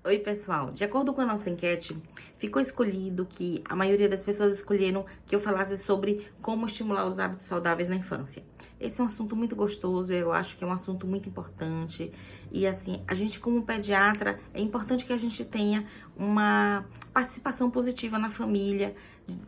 Oi, pessoal. De acordo com a nossa enquete, ficou escolhido que a maioria das pessoas escolheram que eu falasse sobre como estimular os hábitos saudáveis na infância. Esse é um assunto muito gostoso, eu acho que é um assunto muito importante. E assim, a gente como pediatra, é importante que a gente tenha uma participação positiva na família,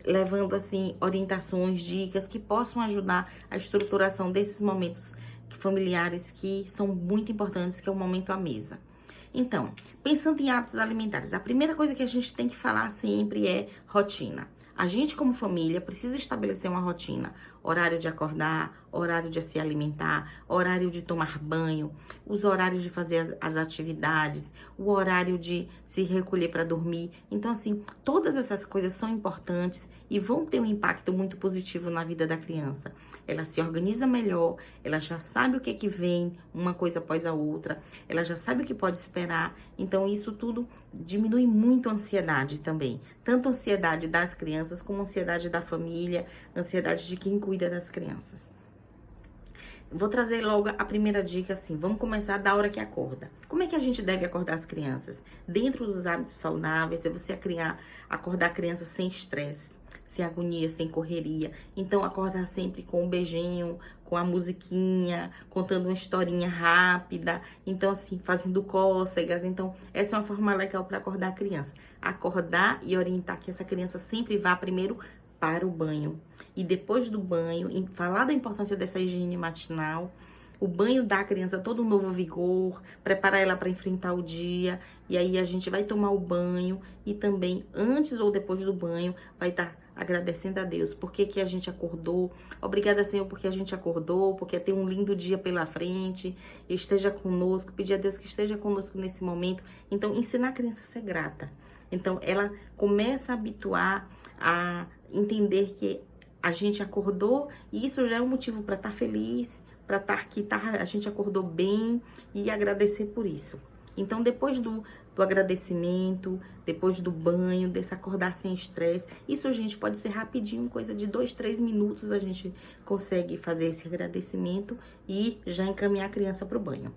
levando assim orientações, dicas que possam ajudar a estruturação desses momentos familiares que são muito importantes, que é o momento à mesa. Então, pensando em hábitos alimentares, a primeira coisa que a gente tem que falar sempre é rotina. A gente, como família, precisa estabelecer uma rotina. Horário de acordar, horário de se alimentar, horário de tomar banho, os horários de fazer as atividades, o horário de se recolher para dormir. Então, assim, todas essas coisas são importantes e vão ter um impacto muito positivo na vida da criança. Ela se organiza melhor, ela já sabe o que vem, uma coisa após a outra, ela já sabe o que pode esperar. Então, isso tudo diminui muito a ansiedade também. Tanto a ansiedade das crianças, como a ansiedade da família, a ansiedade de quem cuida das crianças. Vou trazer logo a primeira dica, assim, vamos começar da hora que acorda. Como é que a gente deve acordar as crianças? Dentro dos hábitos saudáveis, é você acordar a criança sem estresse, sem agonia, sem correria. Então, acordar sempre com um beijinho, com a musiquinha, contando uma historinha rápida. Então, assim, fazendo cócegas. Então, essa é uma forma legal para acordar a criança. Acordar e orientar que essa criança sempre vá primeiro para o banho. E depois do banho, falar da importância dessa higiene matinal. O banho dá à criança todo um novo vigor, prepara ela para enfrentar o dia. E aí a gente vai tomar o banho e também, antes ou depois do banho, vai estar agradecendo a Deus. Porque que a gente acordou. Obrigada, Senhor, porque a gente acordou, porque tem um lindo dia pela frente. Esteja conosco, pedir a Deus que esteja conosco nesse momento. Então, ensinar a criança a ser grata. Então, ela começa a habituar a entender que a gente acordou e isso já é um motivo para estar feliz, para estar que a gente acordou bem e agradecer por isso. Então, depois do agradecimento, depois do banho, desse acordar sem estresse, isso, gente, pode ser rapidinho, coisa de 2, 3 minutos a gente consegue fazer esse agradecimento e já encaminhar a criança para o banho.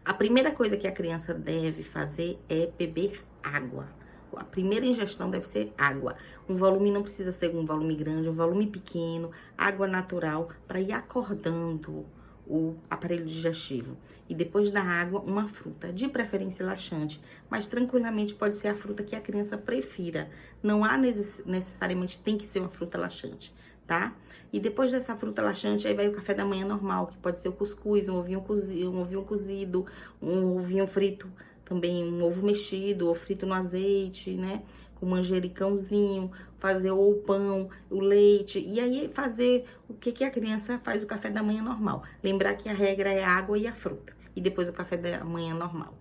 A primeira coisa que a criança deve fazer é beber água. A primeira ingestão deve ser água. Um volume não precisa ser um volume grande, um volume pequeno, água natural, para ir acordando o aparelho digestivo. E depois da água, uma fruta, de preferência laxante, mas tranquilamente pode ser a fruta que a criança prefira. Não há necessariamente tem que ser uma fruta laxante, tá? E depois dessa fruta laxante, aí vai o café da manhã normal, que pode ser o cuscuz, um ovinho cozido, um ovinho frito, também um ovo mexido ou frito no azeite, né? Com manjericãozinho, fazer o pão, o leite. E aí fazer o que a criança faz o café da manhã normal. Lembrar que a regra é a água e a fruta. E depois o café da manhã normal.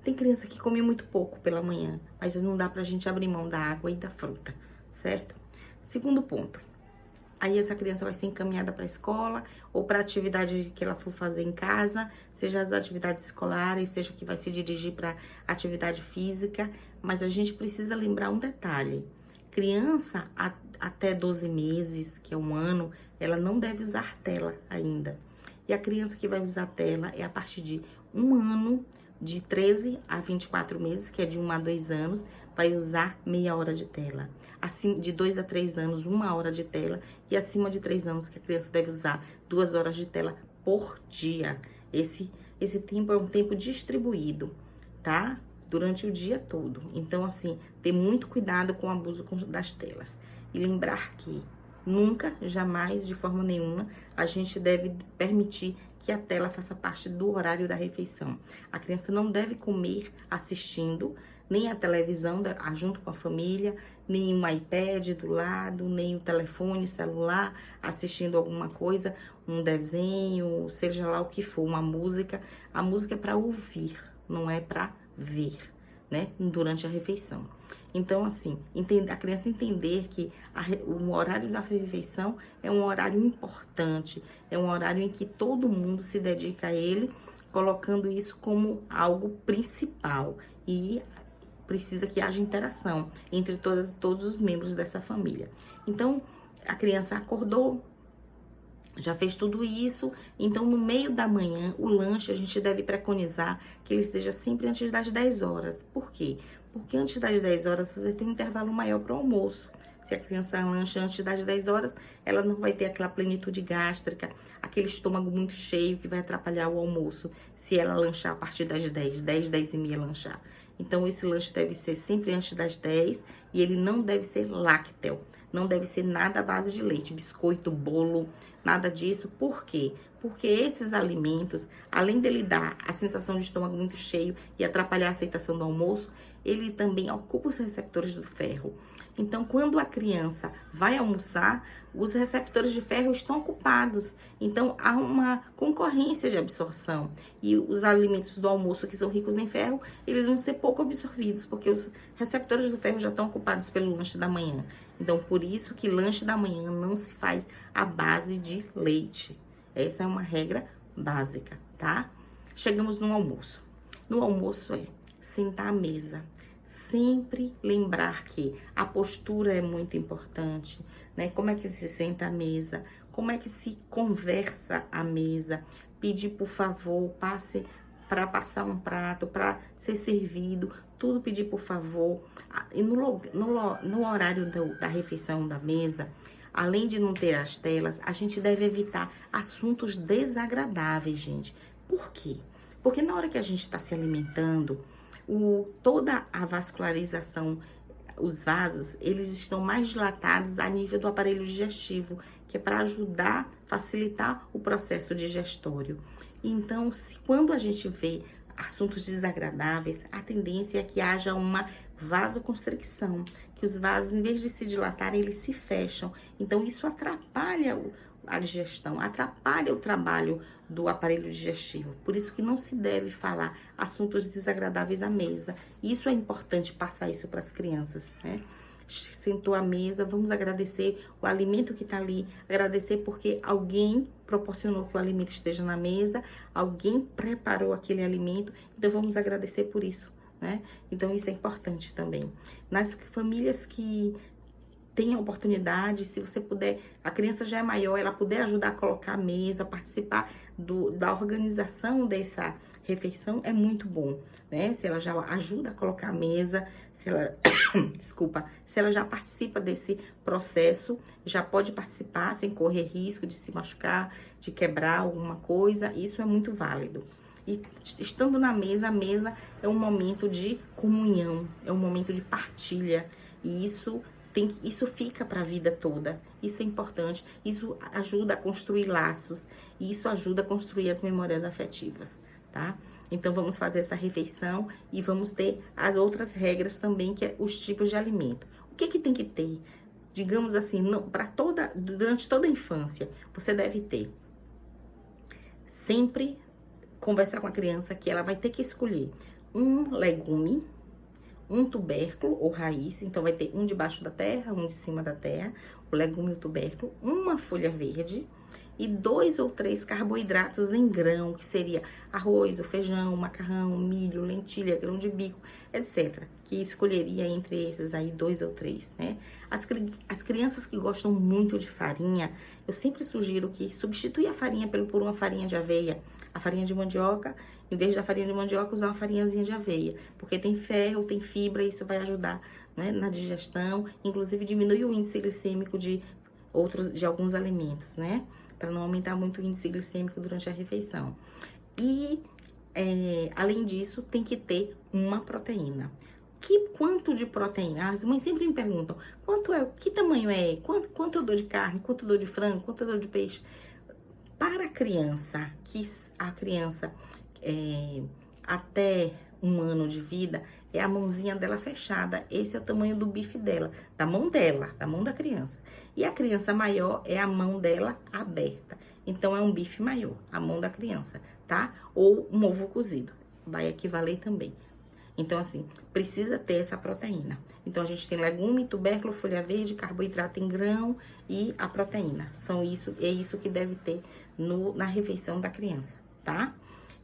Tem criança que come muito pouco pela manhã, mas não dá pra gente abrir mão da água e da fruta, certo? Segundo ponto. Aí essa criança vai ser encaminhada para a escola ou para a atividade que ela for fazer em casa, seja as atividades escolares, seja que vai se dirigir para atividade física. Mas a gente precisa lembrar um detalhe. Criança até 12 meses, que é um ano, ela não deve usar tela ainda. E a criança que vai usar tela é a partir de um ano, de 13 a 24 meses, que é de 1 a 2 anos, vai usar meia hora de tela. Assim, de 2 a 3 anos, 1 hora de tela. E acima de 3 anos, que a criança deve usar 2 horas de tela por dia. Esse tempo é um tempo distribuído, tá? Durante o dia todo. Então, assim, ter muito cuidado com o abuso das telas. E lembrar que nunca, jamais, de forma nenhuma, a gente deve permitir que a tela faça parte do horário da refeição. A criança não deve comer assistindo nem a televisão junto com a família, nem um iPad do lado, nem o telefone, celular, assistindo alguma coisa, um desenho, seja lá o que for, uma música. A música é para ouvir, não é para ver, né? Durante a refeição. Então, assim, a criança entender que o horário da refeição é um horário importante, é um horário em que todo mundo se dedica a ele, colocando isso como algo principal e precisa que haja interação entre todos os membros dessa família. Então, a criança acordou, Já fez tudo isso, então no meio da manhã, o lanche a gente deve preconizar que ele seja sempre antes das 10 horas. Por quê? Porque antes das 10 horas você tem um intervalo maior para o almoço. Se a criança lancha antes das 10 horas, ela não vai ter aquela plenitude gástrica, aquele estômago muito cheio que vai atrapalhar o almoço, se ela lanchar a partir das 10 e meia lanchar. Então, esse lanche deve ser sempre antes das 10 e ele não deve ser lácteo. Não deve ser nada à base de leite, biscoito, bolo, nada disso. Por quê? Porque esses alimentos, além dele dar a sensação de estômago muito cheio e atrapalhar a aceitação do almoço, ele também ocupa os receptores do ferro. Então, quando a criança vai almoçar, os receptores de ferro estão ocupados. Então, há uma concorrência de absorção. E os alimentos do almoço que são ricos em ferro, eles vão ser pouco absorvidos, porque os receptores do ferro já estão ocupados pelo lanche da manhã. Então, por isso que lanche da manhã não se faz à base de leite. Essa é uma regra básica, tá? Chegamos no almoço. No almoço é sentar à mesa. Sempre lembrar que a postura é muito importante, né? Como é que se senta à mesa, como é que se conversa à mesa, pedir por favor, passe para passar um prato, para ser servido, tudo pedir por favor. E no horário da refeição da mesa, além de não ter as telas, a gente deve evitar assuntos desagradáveis, gente. Por quê? Porque na hora que a gente está se alimentando, toda a vascularização, os vasos, eles estão mais dilatados a nível do aparelho digestivo, que é para ajudar, facilitar o processo digestório. Então, quando a gente vê assuntos desagradáveis, a tendência é que haja uma vasoconstricção, que os vasos, em vez de se dilatarem, eles se fecham. Então, isso atrapalha a digestão, atrapalha o trabalho do aparelho digestivo. Por isso que não se deve falar assuntos desagradáveis à mesa. Isso é importante passar isso para as crianças, né? Sentou à mesa, vamos agradecer o alimento que está ali, agradecer porque alguém proporcionou que o alimento esteja na mesa, alguém preparou aquele alimento, então vamos agradecer por isso, né? Então isso é importante também. Nas famílias que tem a oportunidade, se você puder, a criança já é maior, ela puder ajudar a colocar a mesa, participar da organização dessa refeição, é muito bom, né? Se ela já ajuda a colocar a mesa, se ela, desculpa, se ela já participa desse processo, já pode participar sem correr risco de se machucar, de quebrar alguma coisa, isso é muito válido. E estando na mesa, a mesa é um momento de comunhão, é um momento de partilha, e isso fica para a vida toda, isso é importante, isso ajuda a construir laços, e isso ajuda a construir as memórias afetivas, tá? Então, vamos fazer essa refeição e vamos ter as outras regras também, que é os tipos de alimento. O que tem que ter? Digamos assim, durante toda a infância, você deve ter sempre conversar com a criança que ela vai ter que escolher um legume, um tubérculo ou raiz, então vai ter um debaixo da terra, um de cima da terra, o legume e o tubérculo, uma folha verde e 2 ou 3 carboidratos em grão, que seria arroz, o feijão, macarrão, milho, lentilha, grão de bico, etc. Que escolheria entre esses aí 2 ou 3, né? As crianças que gostam muito de farinha, eu sempre sugiro que substitui a farinha por uma farinha de aveia, a farinha de mandioca, em vez da farinha de mandioca, usar uma farinhazinha de aveia, porque tem ferro, tem fibra, e isso vai ajudar, né, na digestão, inclusive diminui o índice glicêmico de alguns alimentos, né, para não aumentar muito o índice glicêmico durante a refeição. E, além disso, tem que ter uma proteína. Quanto de proteína? As mães sempre me perguntam, que tamanho é? Quanto eu dou de carne? Quanto eu dou de frango? Quanto eu dou de peixe? Para a criança, até 1 ano de vida, é a mãozinha dela fechada. Esse é o tamanho do bife dela, da mão da criança. E a criança maior é a mão dela aberta. Então, é um bife maior, a mão da criança, tá? Ou um ovo cozido, vai equivaler também. Então, assim, precisa ter essa proteína. Então, a gente tem legume, tubérculo, folha verde, carboidrato em grão e a proteína. É isso que deve ter na refeição da criança, tá?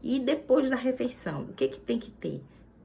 E depois da refeição, o que tem que ter?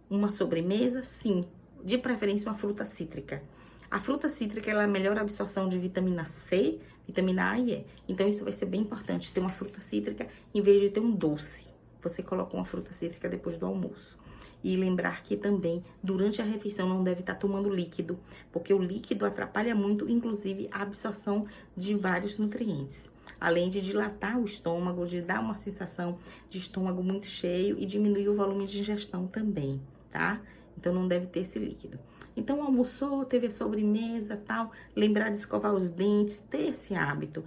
Uma sobremesa? Sim, de preferência uma fruta cítrica. A fruta cítrica, ela melhora a absorção de vitamina C, Vitamina A e E. Então, isso vai ser bem importante, ter uma fruta cítrica em vez de ter um doce. Você coloca uma fruta cítrica depois do almoço. E lembrar que também, durante a refeição, não deve estar tomando líquido, porque o líquido atrapalha muito, inclusive, a absorção de vários nutrientes. Além de dilatar o estômago, de dar uma sensação de estômago muito cheio e diminuir o volume de ingestão também, tá? Então, não deve ter esse líquido. Então, almoçou, teve a sobremesa, tal, lembrar de escovar os dentes, ter esse hábito.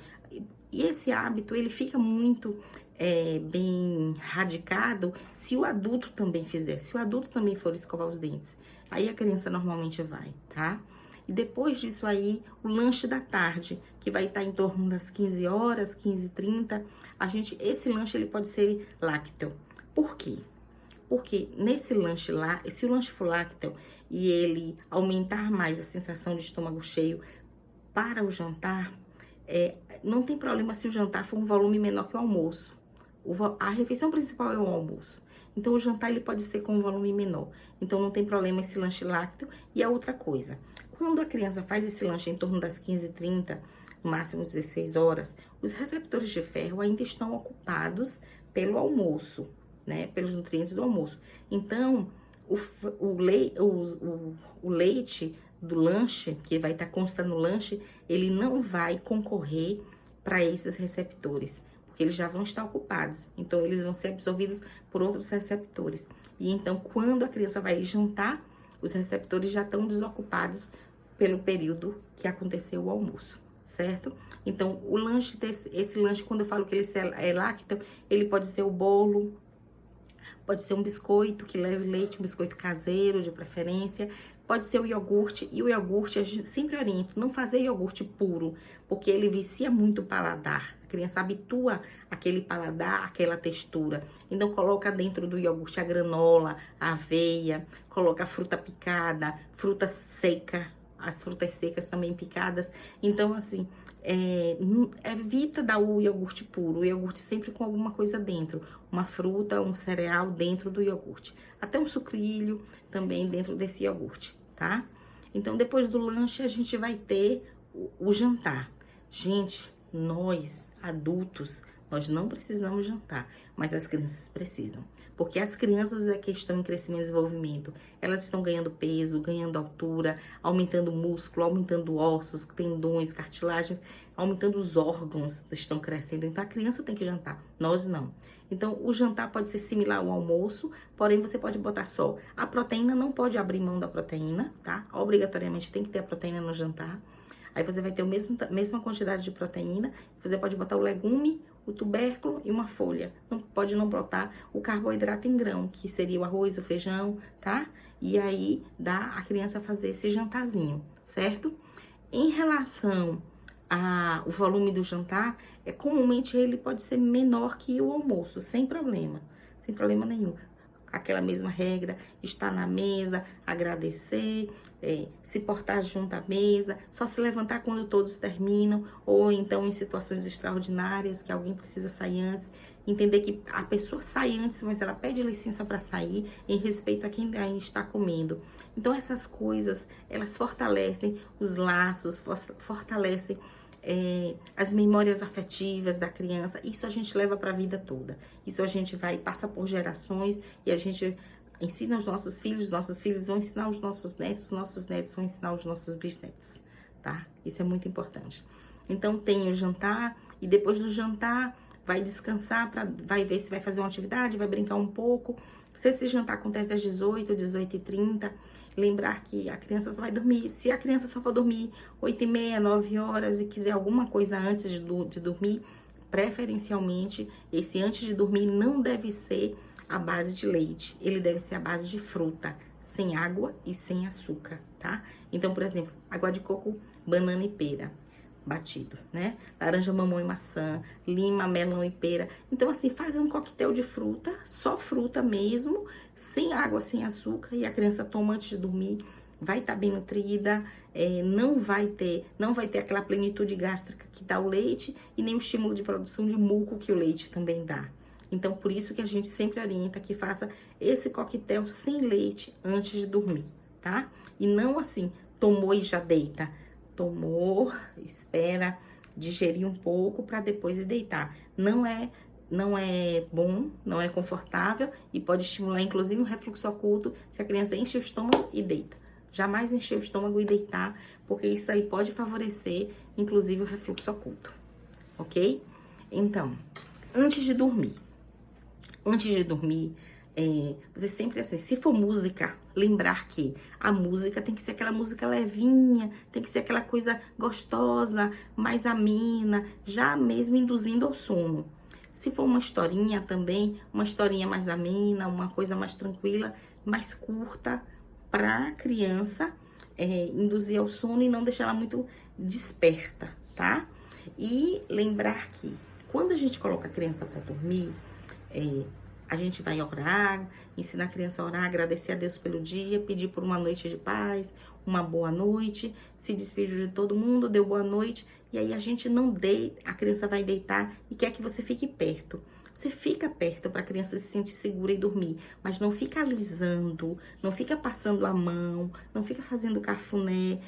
E esse hábito, ele fica muito bem radicado se o adulto também fizer, se o adulto também for escovar os dentes. Aí a criança normalmente vai, tá? E depois disso aí, o lanche da tarde, que vai estar em torno das 15 horas, 15h30, esse lanche ele pode ser lácteo. Por quê? Porque nesse lanche lá, se o lanche for lácteo e ele aumentar mais a sensação de estômago cheio para o jantar, não tem problema se o jantar for um volume menor que o almoço. A refeição principal é o almoço. Então, o jantar ele pode ser com um volume menor. Então, não tem problema esse lanche lácteo. E a outra coisa, quando a criança faz esse lanche em torno das 15h30, no máximo 16 horas, os receptores de ferro ainda estão ocupados pelo almoço, né? Pelos nutrientes do almoço. Então, o leite do lanche, que vai estar constando no lanche, ele não vai concorrer para esses receptores, porque eles já vão estar ocupados. Então, eles vão ser absorvidos por outros receptores. E então, quando a criança vai jantar, os receptores já estão desocupados pelo período que aconteceu o almoço, certo? Então, o lanche, esse lanche, quando eu falo que ele é lácteo, ele pode ser o bolo, pode ser um biscoito que leve leite, um biscoito caseiro, de preferência. Pode ser o iogurte, e o iogurte a gente sempre orienta, não fazer iogurte puro, porque ele vicia muito o paladar. A criança habitua aquele paladar, aquela textura. Então, coloca dentro do iogurte a granola, a aveia, coloca a fruta picada, fruta seca, as frutas secas também picadas. Então, assim, evita dar o iogurte puro, o iogurte sempre com alguma coisa dentro, uma fruta, um cereal dentro do iogurte, até um sucrilho também dentro desse iogurte, tá? Então, depois do lanche, a gente vai ter o jantar. Gente, nós, adultos, nós não precisamos jantar, mas as crianças precisam. Porque as crianças que estão em crescimento e desenvolvimento, elas estão ganhando peso, ganhando altura, aumentando músculo, aumentando ossos, tendões, cartilagens, aumentando os órgãos, estão crescendo. Então, a criança tem que jantar, nós não. Então, o jantar pode ser similar ao almoço, porém, você pode botar só. A proteína não pode abrir mão da proteína, tá? Obrigatoriamente tem que ter a proteína no jantar. Aí você vai ter a mesma quantidade de proteína. Você pode botar o legume, o tubérculo e uma folha. Não pode não botar o carboidrato em grão, que seria o arroz, o feijão, tá? E aí dá a criança fazer esse jantarzinho, certo? Em relação ao volume do jantar, comumente ele pode ser menor que o almoço, sem problema nenhum. Aquela mesma regra, estar na mesa, agradecer, se portar junto à mesa, só se levantar quando todos terminam, ou então em situações extraordinárias que alguém precisa sair antes, entender que a pessoa sai antes, mas ela pede licença para sair em respeito a quem ainda está comendo. Então essas coisas, elas fortalecem os laços, fortalecem as memórias afetivas da criança. Isso a gente leva para a vida toda. Isso a gente passa por gerações e a gente ensina os nossos filhos vão ensinar os nossos netos vão ensinar os nossos bisnetos, tá? Isso é muito importante. Então, tem o jantar e depois do jantar vai descansar, vai ver se vai fazer uma atividade, vai brincar um pouco. Se esse jantar acontece às 18h30, lembrar que a criança só vai dormir. Se a criança só for dormir 8h30, 9 horas e quiser alguma coisa antes de dormir, preferencialmente, esse antes de dormir não deve ser a base de leite. Ele deve ser a base de fruta, sem água e sem açúcar, tá? Então, por exemplo, água de coco, banana e pera batido, né? Laranja, mamão e maçã, lima, melão e pera. Então, assim, faz um coquetel de fruta, só fruta mesmo, sem água, sem açúcar, e a criança toma antes de dormir, vai estar bem nutrida, não vai ter aquela plenitude gástrica que dá o leite, e nem o estímulo de produção de muco que o leite também dá. Então, por isso que a gente sempre orienta que faça esse coquetel sem leite antes de dormir, tá? E não assim, tomou e já deita. Tomou, espera digerir um pouco para depois ir deitar. Não é bom, não é confortável e pode estimular, inclusive, o refluxo oculto se a criança enche o estômago e deita. Jamais encher o estômago e deitar, porque isso aí pode favorecer, inclusive, o refluxo oculto, ok? Então, antes de dormir, você sempre assim, se for música, lembrar que a música tem que ser aquela música levinha, tem que ser aquela coisa gostosa, mais amena, já mesmo induzindo ao sono. Se for uma historinha também, uma historinha mais amena, uma coisa mais tranquila, mais curta, para a criança induzir ao sono e não deixar ela muito desperta, tá? E lembrar que quando a gente coloca a criança para dormir, a gente vai orar, ensinar a criança a orar, agradecer a Deus pelo dia, pedir por uma noite de paz, uma boa noite, se despedir de todo mundo, deu boa noite, e aí a gente não deita, a criança vai deitar e quer que você fique perto. Você fica perto para a criança se sentir segura e dormir, mas não fica alisando, não fica passando a mão, não fica fazendo cafuné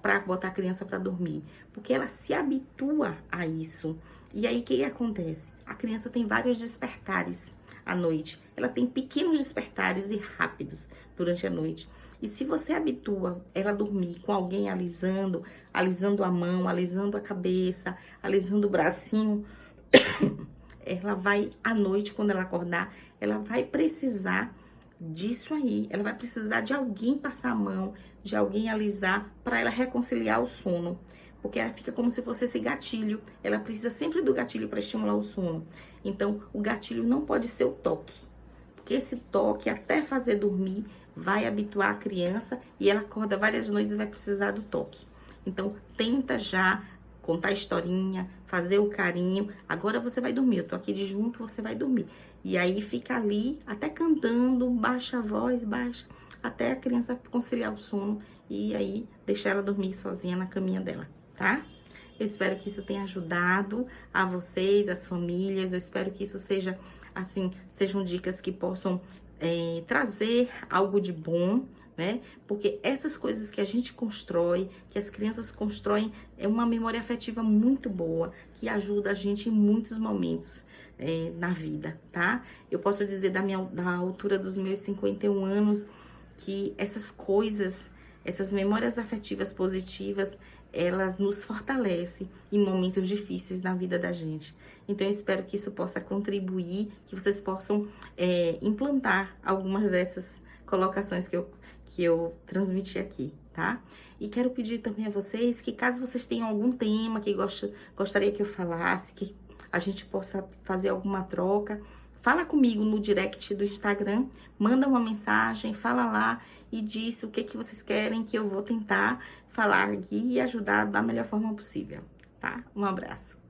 para botar a criança para dormir, porque ela se habitua a isso. E aí o que acontece? A criança tem vários despertares à noite. Ela tem pequenos despertares e rápidos durante a noite. E se você habitua ela a dormir com alguém alisando a mão, alisando a cabeça, alisando o bracinho, ela vai, à noite, quando ela acordar, ela vai precisar disso aí. Ela vai precisar de alguém passar a mão, de alguém alisar, para ela reconciliar o sono. Porque ela fica como se fosse esse gatilho. Ela precisa sempre do gatilho para estimular o sono. Então, o gatilho não pode ser o toque. Porque esse toque, até fazer dormir, vai habituar a criança e ela acorda várias noites e vai precisar do toque. Então, tenta já contar a historinha, fazer o carinho. Agora você vai dormir, eu tô aqui de junto, você vai dormir. E aí fica ali, até cantando, baixa a voz, baixa, até a criança conciliar o sono e aí deixar ela dormir sozinha na caminha dela, tá? Eu espero que isso tenha ajudado a vocês, as famílias. Eu espero que isso seja, assim, sejam dicas que possam trazer algo de bom, né? Porque essas coisas que a gente constrói, que as crianças constroem, é uma memória afetiva muito boa, que ajuda a gente em muitos momentos na vida, tá? Eu posso dizer da altura dos meus 51 anos, que essas coisas, essas memórias afetivas positivas, elas nos fortalecem em momentos difíceis na vida da gente. Então, eu espero que isso possa contribuir, que vocês possam implantar algumas dessas colocações que eu transmiti aqui, tá? E quero pedir também a vocês que, caso vocês tenham algum tema que gostaria que eu falasse, que a gente possa fazer alguma troca, fala comigo no direct do Instagram, manda uma mensagem, fala lá e diz o que vocês querem, que eu vou tentar falar aqui e ajudar da melhor forma possível, tá? Um abraço.